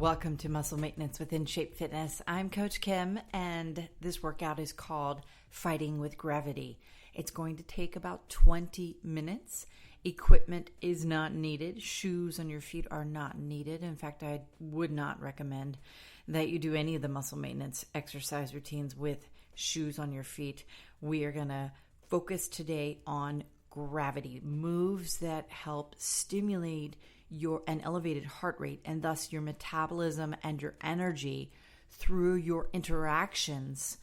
Welcome to Muscle Maintenance within Shape Fitness. I'm Coach Kim, and this workout is called Fighting with Gravity. It's going to take about 20 minutes. Equipment is not needed. Shoes on your feet are not needed. In fact, I would not recommend that you do any of the muscle maintenance exercise routines with shoes on your feet. We are going to focus today on gravity, moves that help stimulate an elevated heart rate and thus your metabolism and your energy through your interactions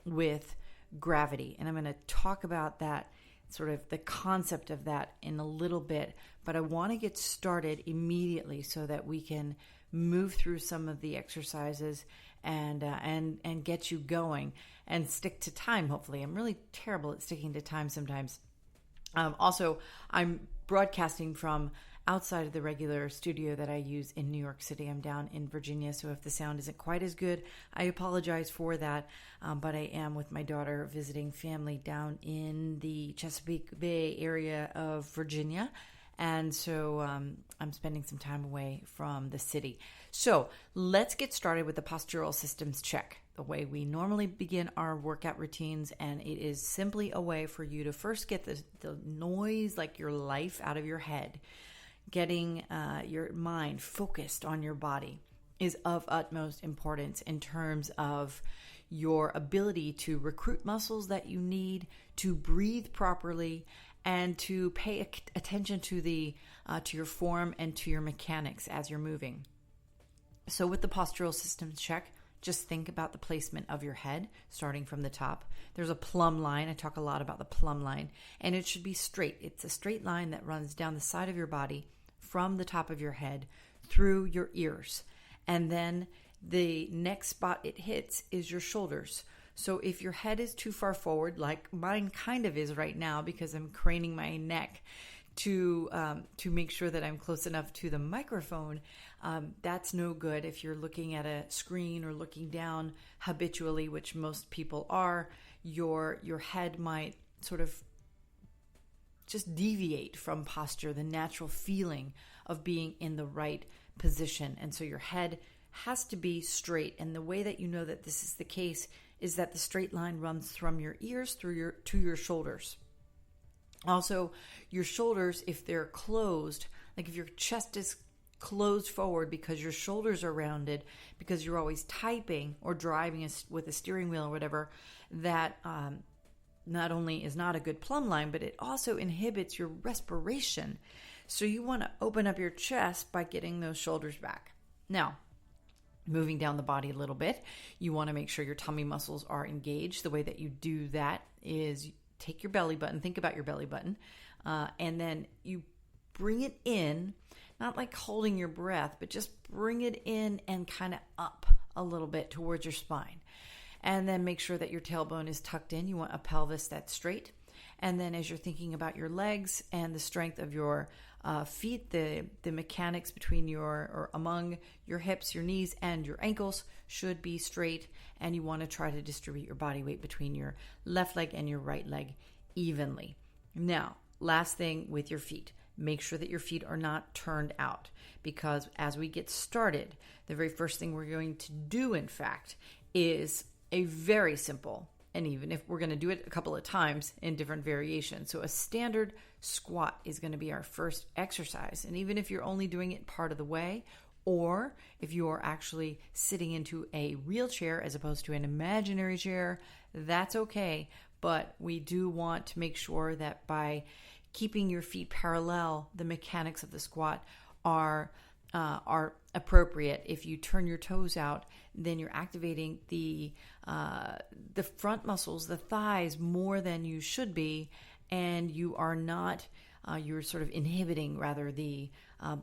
with gravity. And I'm going to talk about that, sort of the concept of that in a little bit, but I want to get started immediately so that we can move through some of the exercises and get you going and stick to time. Hopefully, I'm really terrible at sticking to time sometimes. Also, I'm broadcasting from outside of the regular studio that I use in New York City. I'm down in Virginia, so if the sound isn't quite as good, I apologize for that. But I am with my daughter visiting family down in the Chesapeake Bay area of Virginia. And so I'm spending some time away from the city. So let's get started with the postural systems check, the way we normally begin our workout routines. And it is simply a way for you to first get the noise, like your life, out of your head. Getting your mind focused on your body is of utmost importance in terms of your ability to recruit muscles that you need, to breathe properly, and to pay attention to your form and to your mechanics as you're moving. So with the postural systems check, just think about the placement of your head, starting from the top. There's a plumb line. I talk a lot about the plumb line, and it should be straight. It's a straight line that runs down the side of your body from the top of your head through your ears. And then the next spot it hits is your shoulders. So if your head is too far forward, like mine kind of is right now because I'm craning my neck to make sure that I'm close enough to the microphone, that's no good. If you're looking at a screen or looking down habitually, which most people are, your head might sort of just deviate from posture, the natural feeling of being in the right position. And so your head has to be straight. And the way that you know that this is the case is that the straight line runs from your ears through to your shoulders. Also, your shoulders, if they're closed, like if your chest is closed forward because your shoulders are rounded, because you're always typing or driving with a steering wheel or whatever, that not only is not a good plumb line, but it also inhibits your respiration. So you want to open up your chest by getting those shoulders back. Now, moving down the body a little bit, you want to make sure your tummy muscles are engaged. The way that you do that is take your belly button, think about your belly button, and then you bring it in, not like holding your breath, but just bring it in and kind of up a little bit towards your spine. And then make sure that your tailbone is tucked in. You want a pelvis that's straight. And then as you're thinking about your legs and the strength of your feet, the mechanics between among your hips, your knees, and your ankles should be straight. And you want to try to distribute your body weight between your left leg and your right leg evenly. Now, last thing with your feet. Make sure that your feet are not turned out, because as we get started, the very first thing we're going to do, in fact, is a very simple, and even if we're going to do it a couple of times in different variations. So a standard squat is going to be our first exercise. And even if you're only doing it part of the way, or if you are actually sitting into a real chair as opposed to an imaginary chair, that's okay. But we do want to make sure that by keeping your feet parallel, the mechanics of the squat are appropriate. If you turn your toes out, then you're activating the front muscles, the thighs, more than you should be, and you are not. You're sort of inhibiting rather the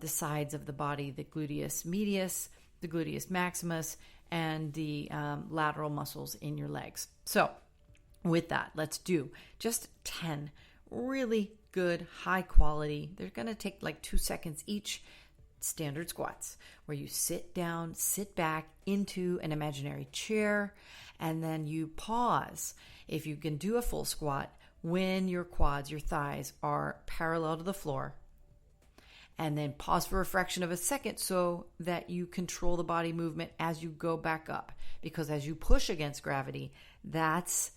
sides of the body, the gluteus medius, the gluteus maximus, and the lateral muscles in your legs. So, with that, let's do just 10 really good, high quality. They're going to take like 2 seconds each. Standard squats where you sit down, sit back into an imaginary chair, and then you pause. If you can do a full squat when your quads, your thighs are parallel to the floor, and then pause for a fraction of a second so that you control the body movement as you go back up. Because as you push against gravity, that's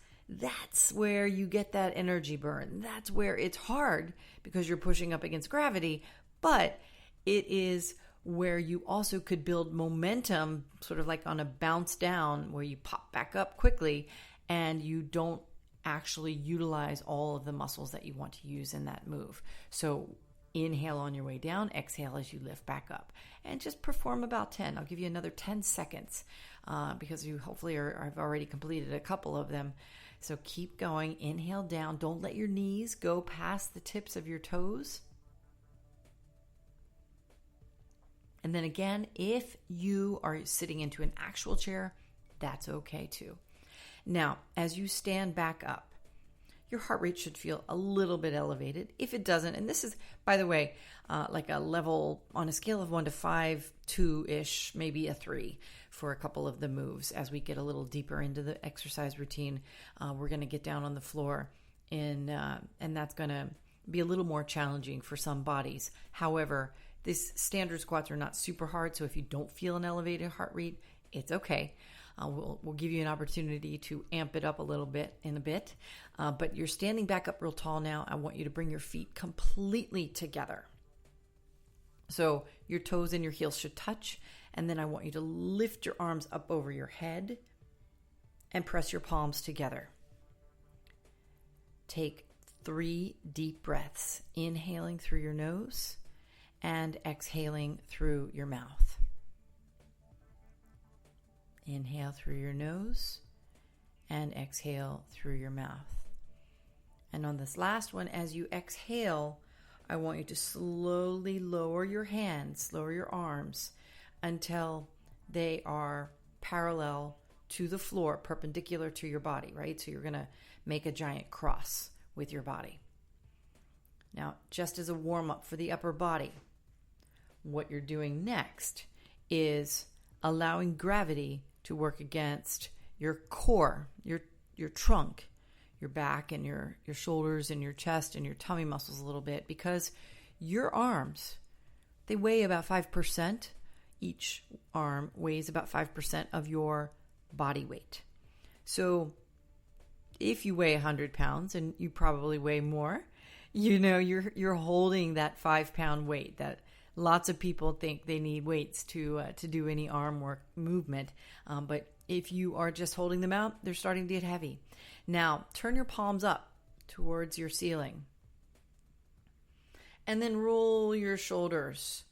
where you get that energy burn. That's where it's hard because you're pushing up against gravity, but it is where you also could build momentum, sort of like on a bounce down where you pop back up quickly and you don't actually utilize all of the muscles that you want to use in that move. So inhale on your way down, exhale as you lift back up, and just perform about 10. I'll give you another 10 seconds because you hopefully have already completed a couple of them. So keep going. Inhale down. Don't let your knees go past the tips of your toes. And then again, if you are sitting into an actual chair, that's okay too. Now, as you stand back up, your heart rate should feel a little bit elevated. If it doesn't, and this is, by the way, like a level on a scale of 1 to 5, 2-ish, maybe a 3 for a couple of the moves. As we get a little deeper into the exercise routine, we're going to get down on the floor, and that's going to be a little more challenging for some bodies. However, these standard squats are not super hard, so if you don't feel an elevated heart rate, it's okay. We'll give you an opportunity to amp it up a little bit in a bit. But you're standing back up real tall now. I want you to bring your feet completely together. So your toes and your heels should touch. And then I want you to lift your arms up over your head and press your palms together. Take 3 deep breaths, inhaling through your nose and exhaling through your mouth. Inhale through your nose and exhale through your mouth. And on this last one, as you exhale, I want you to slowly lower your hands, lower your arms until they are parallel to the floor, perpendicular to your body, right? So you're going to make a giant cross with your body. Now, just as a warm-up for the upper body, what you're doing next is allowing gravity to work against your core, your trunk, your back and your shoulders and your chest and your tummy muscles a little bit, because your arms, they weigh about 5%. Each arm weighs about 5% of your body weight. So if you weigh 100 pounds, and you probably weigh more, you're holding that 5-pound weight. That lots of people think they need weights to do any arm work movement, but if you are just holding them out, they're starting to get heavy. Now, turn your palms up towards your ceiling, and then roll your shoulders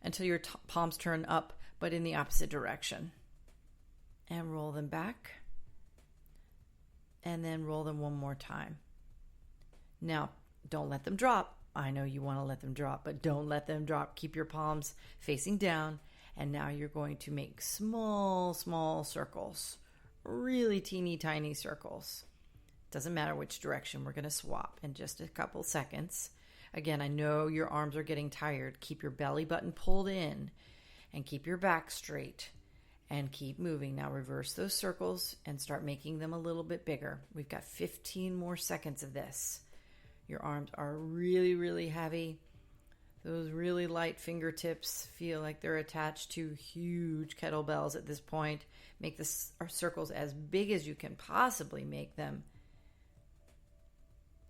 until your palms turn up, but in the opposite direction. And roll them back, and then roll them one more time. Now, don't let them drop. I know you want to let them drop, but don't let them drop. Keep your palms facing down. And now you're going to make small, small circles, really teeny tiny circles. Doesn't matter which direction. We're going to swap in just a couple seconds. Again, I know your arms are getting tired. Keep your belly button pulled in and keep your back straight and keep moving. Now reverse those circles and start making them a little bit bigger. We've got 15 more seconds of this. Your arms are really, really heavy. Those really light fingertips feel like they're attached to huge kettlebells at this point. Make the circles as big as you can possibly make them.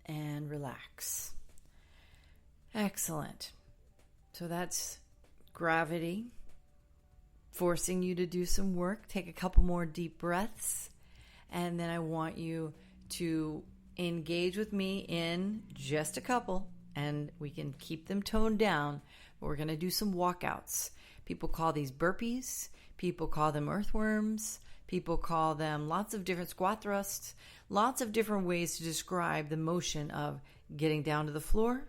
And relax. Excellent. So that's gravity forcing you to do some work. Take a couple more deep breaths. And then I want you to engage with me in just a couple. And we can keep them toned down, but we're going to do some walkouts. People call these burpees. People call them earthworms. People call them lots of different squat thrusts, lots of different ways to describe the motion of getting down to the floor,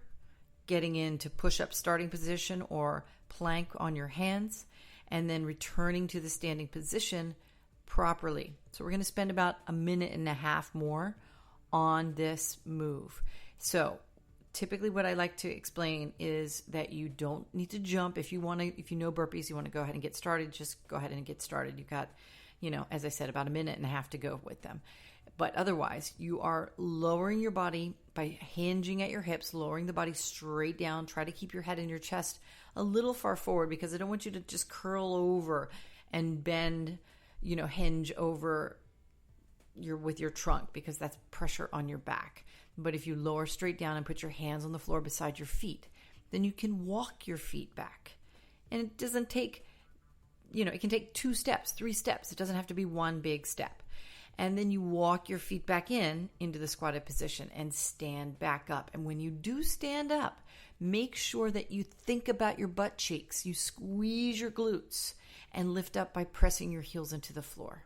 getting into push-up starting position or plank on your hands, and then returning to the standing position properly. So we're going to spend about a minute and a half more on this move. So typically what I like to explain is that you don't need to jump. If you know burpees, you want to go ahead and get started, just go ahead and get started. You've got, as I said, about a minute and a half to go with them. But otherwise, you are lowering your body by hinging at your hips, lowering the body straight down. Try to keep your head and your chest a little far forward because I don't want you to just curl over and bend, hinge over with your trunk because that's pressure on your back. But if you lower straight down and put your hands on the floor beside your feet, then you can walk your feet back. And it doesn't take, it can take 2 steps, 3 steps. It doesn't have to be one big step. And then you walk your feet back into the squatted position and stand back up. And when you do stand up, make sure that you think about your butt cheeks. You squeeze your glutes and lift up by pressing your heels into the floor.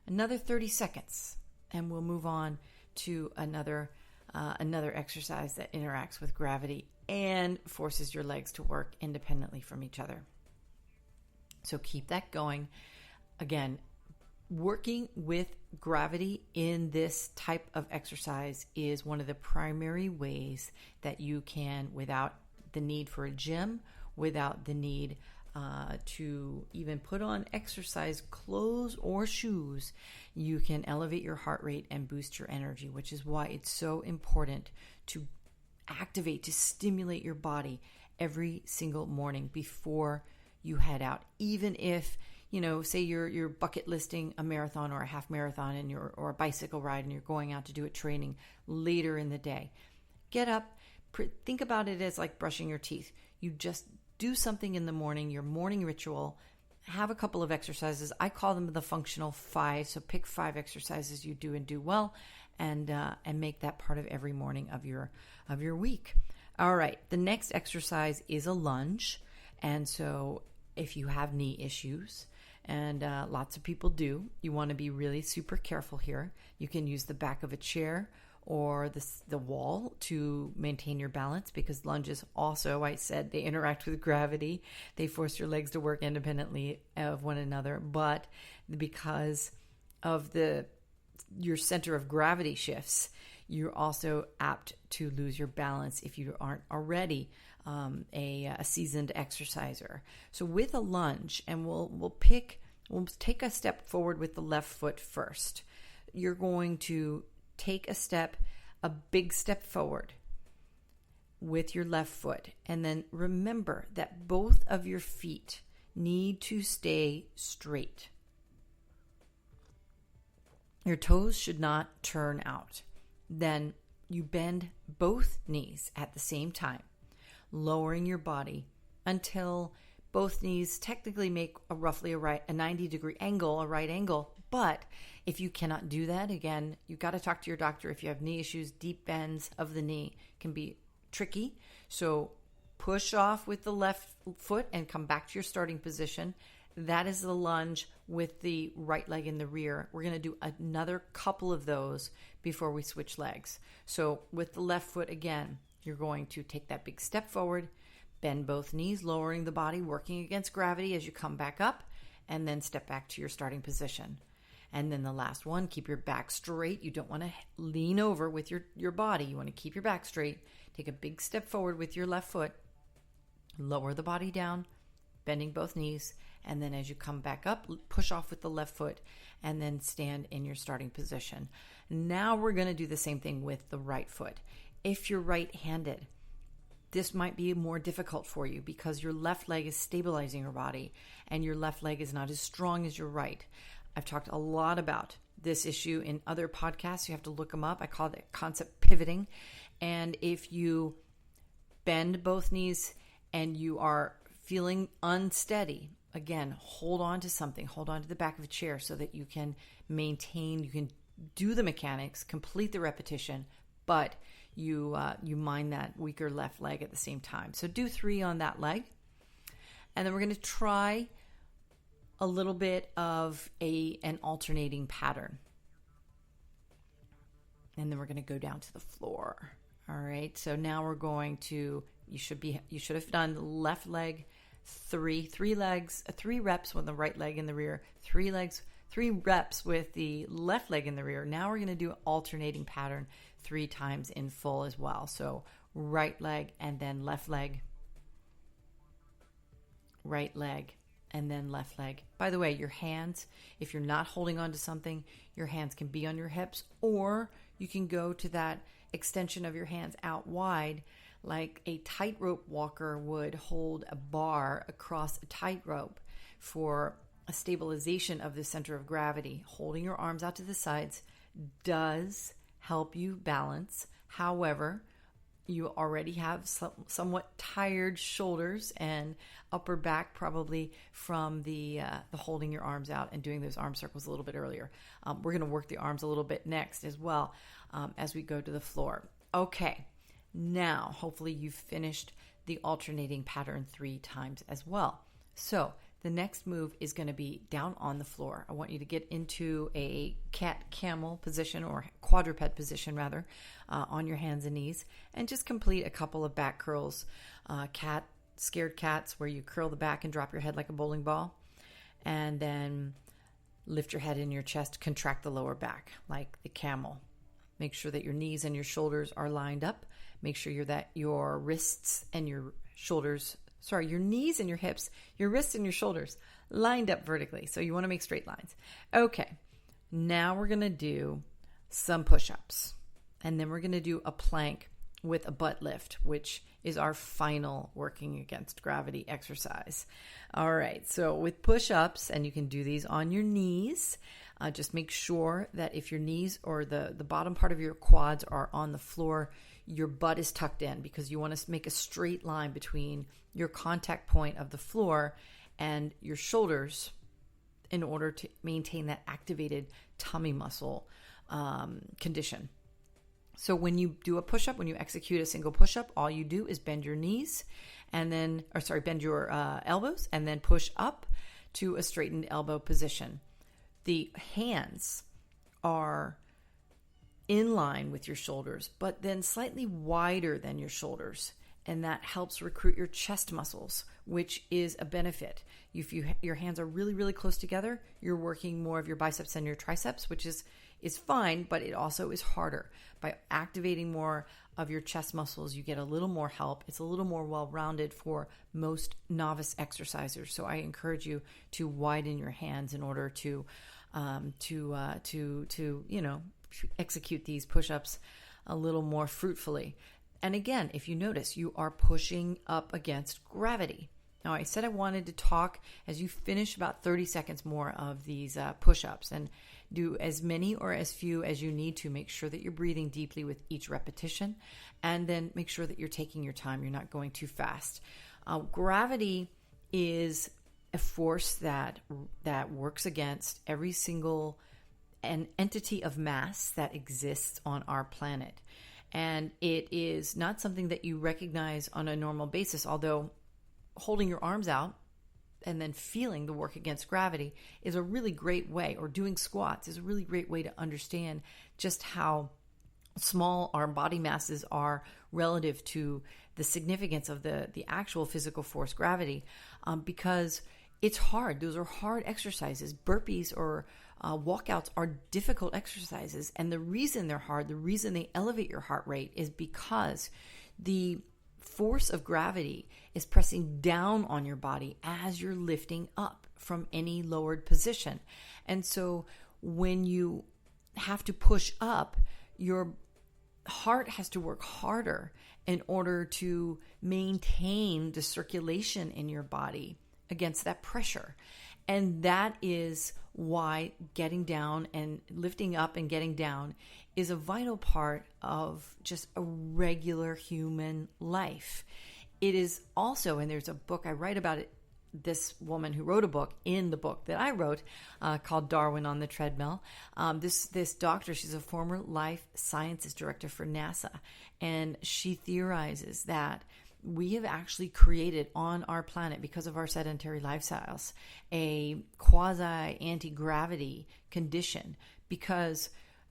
Another 30 seconds, and we'll move on to another exercise that interacts with gravity and forces your legs to work independently from each other. So keep that going. Again, working with gravity in this type of exercise is one of the primary ways that you can, without the need for a gym, without the need to even put on exercise clothes or shoes, you can elevate your heart rate and boost your energy, which is why it's so important to activate, to stimulate your body every single morning before you head out. Even if, say you're bucket listing a marathon or a half marathon or a bicycle ride and you're going out to do a training later in the day. Get up, think about it as like brushing your teeth. You just do something in the morning, your morning ritual, have a couple of exercises. I call them the functional 5. So pick 5 exercises you do and do well and make that part of every morning of your week. All right. The next exercise is a lunge. And so if you have knee issues, and lots of people do, you want to be really super careful here. You can use the back of a chair or the wall to maintain your balance, because lunges also, I said, they interact with gravity. They force your legs to work independently of one another. But because of your center of gravity shifts, you're also apt to lose your balance if you aren't already a seasoned exerciser. So with a lunge, and we'll take a step forward with the left foot first. You're going to take a big step forward with your left foot. And then remember that both of your feet need to stay straight. Your toes should not turn out. Then you bend both knees at the same time, lowering your body until both knees technically make a 90-degree angle, a right angle. But if you cannot do that, again, you've got to talk to your doctor. If you have knee issues, deep bends of the knee can be tricky. So push off with the left foot and come back to your starting position. That is the lunge with the right leg in the rear. We're going to do another couple of those before we switch legs. So with the left foot, again, you're going to take that big step forward, bend both knees, lowering the body, working against gravity as you come back up, and then step back to your starting position. And then the last one, keep your back straight. You don't want to lean over with your body. You want to keep your back straight. Take a big step forward with your left foot, lower the body down, bending both knees, and then as you come back up, push off with the left foot, and then stand in your starting position. Now we're going to do the same thing with the right foot. If you're right-handed, this might be more difficult for you because your left leg is stabilizing your body and your left leg is not as strong as your right. I've talked a lot about this issue in other podcasts. You have to look them up. I call it concept pivoting. And if you bend both knees and you are feeling unsteady, again, hold on to something. Hold on to the back of a chair so that you can maintain, you can do the mechanics, complete the repetition, but you mind that weaker left leg at the same time. So do 3 on that leg. And then we're going to try a little bit of an alternating pattern. And then we're going to go down to the floor. All right. So now we're going to, you should have done the left leg, 3 reps with the right leg in the rear, 3 reps with the left leg in the rear. Now we're going to do an alternating pattern 3 times in full as well. So right leg and then left leg, right leg, and then left leg. By the way, your hands, if you're not holding on to something, your hands can be on your hips, or you can go to that extension of your hands out wide, like a tightrope walker would hold a bar across a tightrope for a stabilization of the center of gravity. Holding your arms out to the sides does help you balance. However, you already have somewhat tired shoulders and upper back, probably from the holding your arms out and doing those arm circles a little bit earlier. We're going to work the arms a little bit next as well as we go to the floor. Okay, now hopefully you've finished the alternating pattern 3 times as well. So the next move is going to be down on the floor. I want you to get into a cat-camel position, or quadruped position rather, on your hands and knees, and just complete a couple of back curls. Scared cats, where you curl the back and drop your head like a bowling ball, and then lift your head in your chest, contract the lower back like the camel. Make sure that your knees and your shoulders are lined up. Make sure that your wrists and your shoulders, your knees and your hips, your wrists and your shoulders lined up vertically. So you want to make straight lines. Okay, now we're going to do some push-ups. And then we're going to do a plank with a butt lift, which is our final working against gravity exercise. All right, so with push-ups, and you can do these on your knees, just make sure that if your knees or the bottom part of your quads are on the floor, your butt is tucked in, because you want to make a straight line between your contact point of the floor and your shoulders in order to maintain that activated tummy muscle condition. So when you do a push-up, when you execute a single push-up, all you do is bend your knees and then, bend your elbows and then push up to a straightened elbow position. The hands are in line with your shoulders, but then slightly wider than your shoulders. And that helps recruit your chest muscles, which is a benefit. If your hands are really, really close together, you're working more of your biceps and your triceps, which is fine, but it also is harder. By activating more of your chest muscles, you get a little more help. It's a little more well-rounded for most novice exercisers. So I encourage you to widen your hands in order to execute these push-ups a little more fruitfully. And again, if you notice, you are pushing up against gravity. Now, I said I wanted to talk as you finish about 30 seconds more of these push-ups, and do as many or as few as you need to. Make sure that you're breathing deeply with each repetition, and then make sure that you're taking your time. You're not going too fast. Gravity is a force that works against every single entity of mass that exists on our planet. And it is not something that you recognize on a normal basis, although holding your arms out and then feeling the work against gravity is a really great way, or doing squats is a really great way to understand just how small our body masses are relative to the significance of the actual physical force, gravity, because it's hard. Those are hard exercises. Burpees or walkouts are difficult exercises. And the reason they're hard, the reason they elevate your heart rate, is because the force of gravity is pressing down on your body as you're lifting up from any lowered position. And so when you have to push up, your heart has to work harder in order to maintain the circulation in your body against that pressure. And that is why getting down and lifting up and getting down is a vital part of just a regular human life. It is also, and there's a book I write about it, this woman who wrote a book in the book that I wrote called Darwin on the Treadmill. This doctor, she's a former life sciences director for NASA, and she theorizes that we have actually created on our planet, because of our sedentary lifestyles, a quasi-anti-gravity condition. Because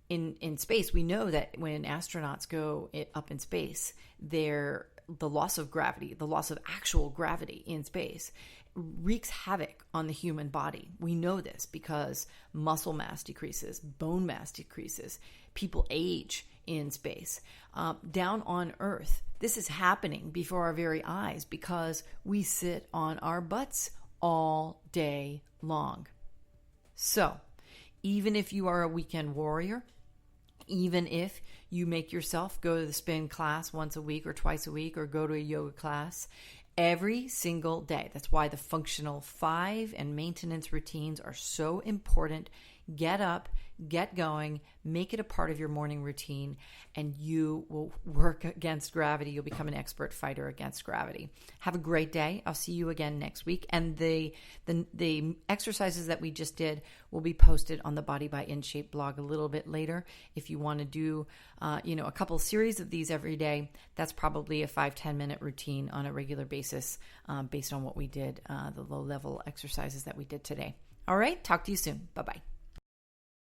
in space, we know that when astronauts go up in space, the loss of gravity, the loss of actual gravity in space, wreaks havoc on the human body. We know this because muscle mass decreases, bone mass decreases, people age in space. Down on Earth, this is happening before our very eyes because we sit on our butts all day long. So even if you are a weekend warrior, even if you make yourself go to the spin class once a week or twice a week or go to a yoga class, every single day. That's why the functional 5 and maintenance routines are so important. Get up, get going, make it a part of your morning routine, and you will work against gravity. You'll become an expert fighter against gravity. Have a great day. I'll see you again next week. And the exercises that we just did will be posted on the Body by InShape blog a little bit later. If you want to do, a couple series of these every day, that's probably a 5-10 minute routine on a regular basis based on what we did, the low level exercises that we did today. All right. Talk to you soon. Bye-bye.